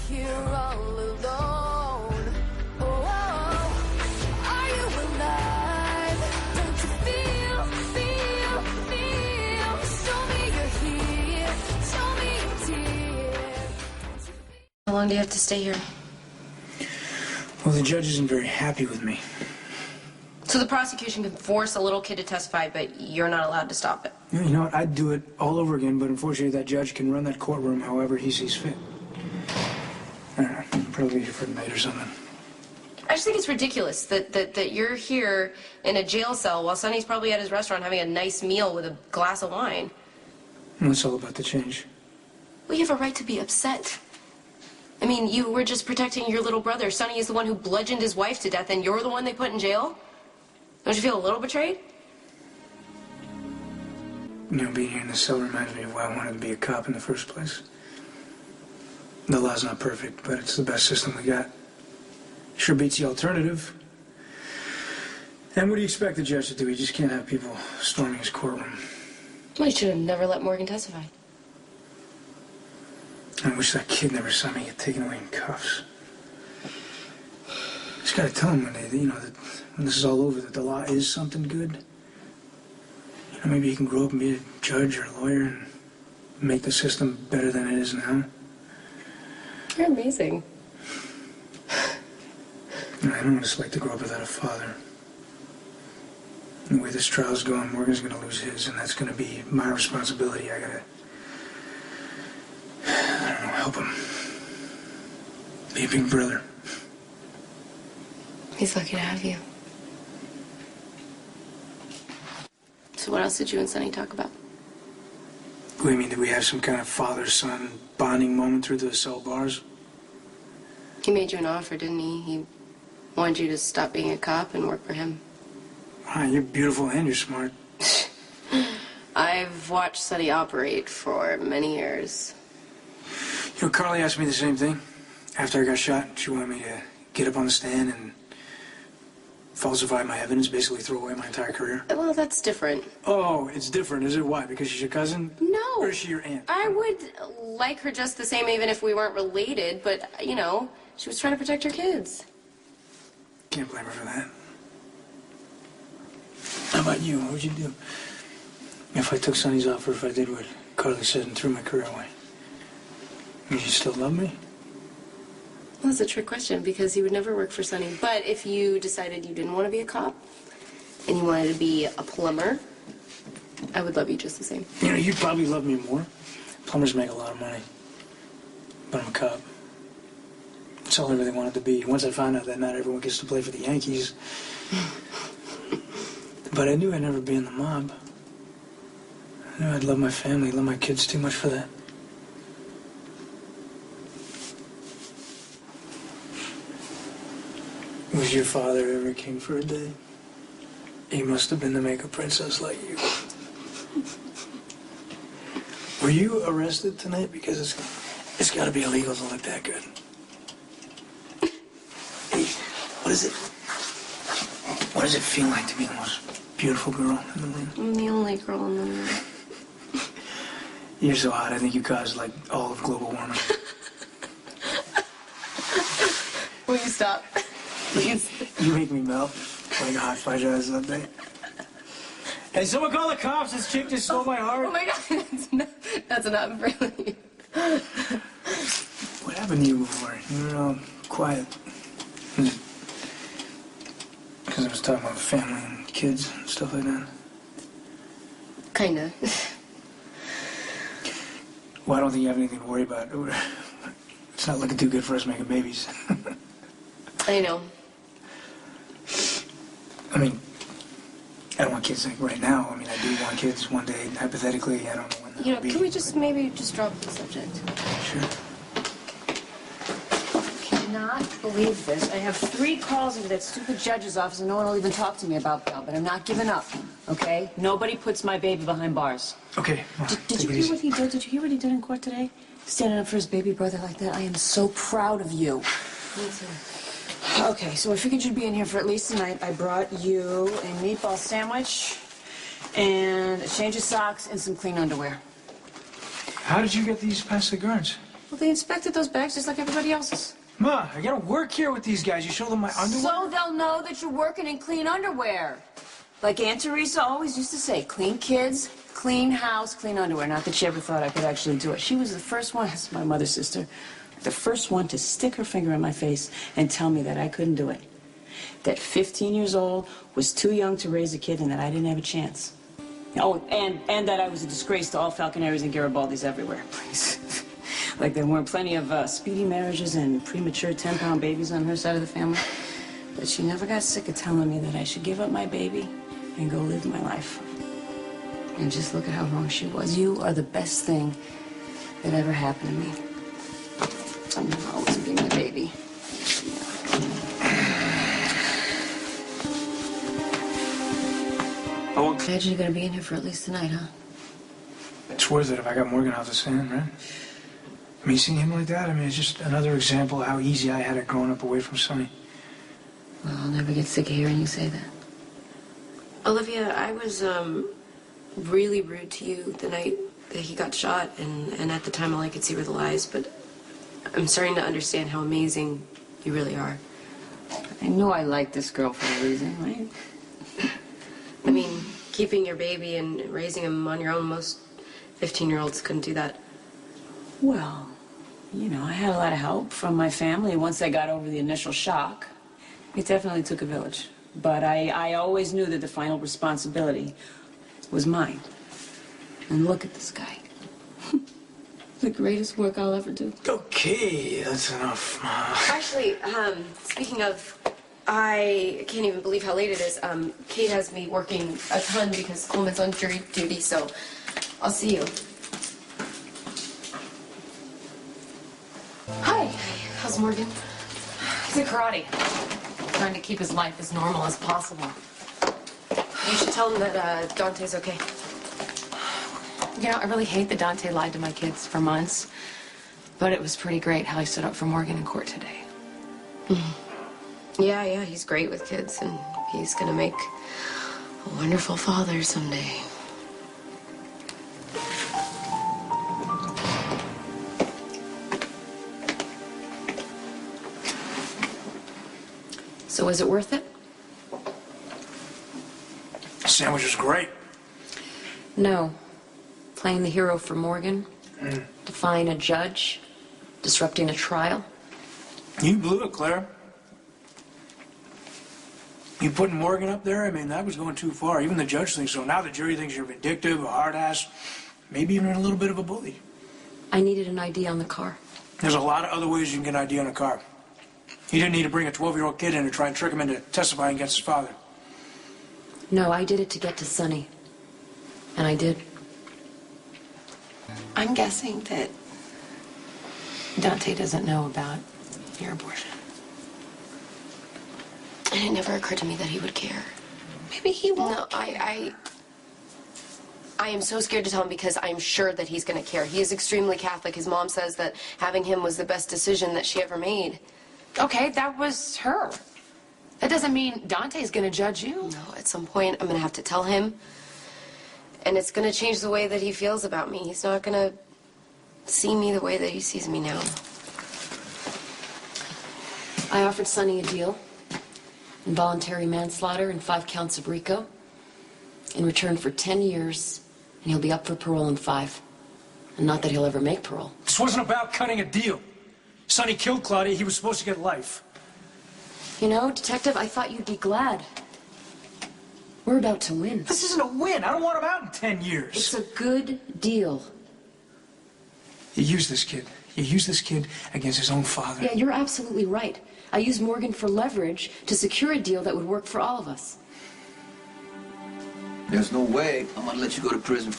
here all alone. Oh, are you alive? Don't you feel? Show me you're here. Show me you're here. How long do you have to stay here? Well, the judge isn't very happy with me. So the prosecution can force a little kid to testify, but you're not allowed to stop it. Yeah, you know what? I'd do it all over again, but unfortunately that judge can run that courtroom however he sees fit. I don't know, probably here for the night or something. I just think it's ridiculous that you're here in a jail cell while Sonny's probably at his restaurant having a nice meal with a glass of wine. Well, it's all about the change. Well, you have a right to be upset. I mean, you were just protecting your little brother. Sonny is the one who bludgeoned his wife to death, and you're the one they put in jail? Don't you feel a little betrayed? You know, being here in the cell reminds me of why I wanted to be a cop in the first place. The law's not perfect, but it's the best system we got. Sure beats the alternative. And what do you expect the judge to do? He just can't have people storming his courtroom. Well, you should have never let Morgan testify. I wish that kid never saw me get taken away in cuffs. Just gotta tell him that when this is all over, that the law is something good. You know, maybe he can grow up and be a judge or a lawyer and make the system better than it is now. You're amazing. You know, I don't want to like to grow up without a father. The way this trial's going, Morgan's gonna lose his, and that's gonna be my responsibility. I gotta, help him. Be a big brother. He's lucky to have you. So what else did you and Sonny talk about? What do you mean, did we have some kind of father-son bonding moment through the cell bars? He made you an offer, didn't he? He wanted you to stop being a cop and work for him. Wow, you're beautiful and you're smart. I've watched Sonny operate for many years. You know, Carly asked me the same thing. After I got shot, she wanted me to get up on the stand and falsify my evidence, basically throw away my entire career. Well, that's different. Oh, it's different, is it? Why? Because she's your cousin? No. Or is she your aunt? I would like her just the same even if we weren't related, but, you know, she was trying to protect her kids. Can't blame her for that. How about you? What would you do? If I took Sonny's offer, if I did what Carly said and threw my career away? Would you still love me? Well, that's a trick question because he would never work for Sonny. But if you decided you didn't want to be a cop and you wanted to be a plumber, I would love you just the same. You know, you'd probably love me more. Plumbers make a lot of money. But I'm a cop. That's all I really wanted to be. Once I found out that not everyone gets to play for the Yankees. But I knew I'd never be in the mob. I knew I'd love my family, love my kids too much for that. Was your father ever king for a day? He must have been to make a princess like you. Were you arrested tonight? Because it's got to be illegal to look that good. Hey, what is it? What does it feel like to be the most beautiful girl in the room? I'm the only girl in the room. You're so hot, I think you caused, like, all of global warming. Will you stop? Please. You make me melt like a hot fudge ice Sunday. Hey, someone call the cops. This chick just stole my heart. Oh, my God. That's not really. What happened to you before? You were all quiet. Because I was talking about family and kids and stuff like that. Kinda. Well, I don't think you have anything to worry about. It's not looking too good for us making babies. I know. I mean, I don't want kids like right now. I mean, I do want kids one day, hypothetically. I don't know when that'll You know, be. can we just maybe just drop the subject? Sure. Cannot believe this. I have 3 calls into that stupid judge's office and no one will even talk to me about bail, but I'm not giving up, okay? Nobody puts my baby behind bars. Okay. Well, Did you hear what he did? Did you hear what he did in court today? Standing up for his baby brother like that. I am so proud of you. Me too. Okay, so I figured you'd be in here for at least tonight. I brought you a meatball sandwich and a change of socks and some clean underwear. How did you get these past the guards? Well, they inspected those bags just like everybody else's. Ma, I gotta work here with these guys. You show them my underwear? So they'll know that you're working in clean underwear. Like Aunt Teresa always used to say, clean kids, clean house, clean underwear. Not that she ever thought I could actually do it. She was the first one, that's my mother's sister, the first one to stick her finger in my face and tell me that I couldn't do it. That 15 years old was too young to raise a kid and that I didn't have a chance. Oh, and that I was a disgrace to all Falconeris and Garibaldis everywhere. Please. Like there weren't plenty of speedy marriages and premature 10-pound babies on her side of the family. But she never got sick of telling me that I should give up my baby and go live my life. And just look at how wrong she was. You are the best thing that ever happened to me. I'm gonna always be my baby. Imagine you're gonna be in here for at least tonight, huh? It's worth it if I got Morgan off the stand, right? I mean, seeing him like that, I mean, it's just another example of how easy I had it growing up away from Sonny. Well, I'll never get sick of hearing you say that. Olivia, I was really rude to you the night that he got shot, and at the time all I could see were the lies, but I'm starting to understand how amazing you really are. I know I like this girl for a reason, right? I mean, keeping your baby and raising him on your own, most 15-year-olds couldn't do that. Well, you know, I had a lot of help from my family once I got over the initial shock. It definitely took a village. But I always knew that the final responsibility was mine. And look at this guy. The greatest work I'll ever do. Okay, that's enough, Ma. Actually, speaking of, I can't even believe how late it is. Kate has me working a ton because Coleman's on jury duty, so I'll see you. Hi. How's Morgan? He's in karate. Trying to keep his life as normal as possible. You should tell him that Dante's okay. You know, I really hate that Dante lied to my kids for months, but it was pretty great how he stood up for Morgan in court today. Yeah, he's great with kids, and he's gonna make a wonderful father someday. So was it worth it? The sandwich was great. No. Playing the hero for Morgan, defying a judge, disrupting a trial. You blew it, Claire. You putting Morgan up there, I mean, that was going too far. Even the judge thinks so. Now the jury thinks you're vindictive, a hard-ass, maybe even a little bit of a bully. I needed an ID on the car. There's a lot of other ways you can get an ID on a car. He didn't need to bring a 12-year-old kid in to try and trick him into testifying against his father. No, I did it to get to Sonny. And I did. I'm guessing that Dante doesn't know about your abortion. And it never occurred to me that he would care. Maybe he won't. No, I am so scared to tell him because I'm sure that he's going to care. He is extremely Catholic. His mom says that having him was the best decision that she ever made. Okay, that was her. That doesn't mean Dante's gonna judge you. No, at some point I'm going to have to tell him. And it's going to change the way that he feels about me. He's not going to see me the way that he sees me now. I offered Sonny a deal. Involuntary manslaughter and 5 counts of RICO. In return for 10 years, and he'll be up for parole in 5. And not that he'll ever make parole. This wasn't about cutting a deal. Sonny killed Claudia. He was supposed to get life. You know, Detective, I thought you'd be glad. We're about to win. This isn't a win. I don't want him out in 10 years. It's a good deal. You use this kid. You use this kid against his own father. Yeah, you're absolutely right. I used Morgan for leverage to secure a deal that would work for all of us. There's no way I'm gonna let you go to prison.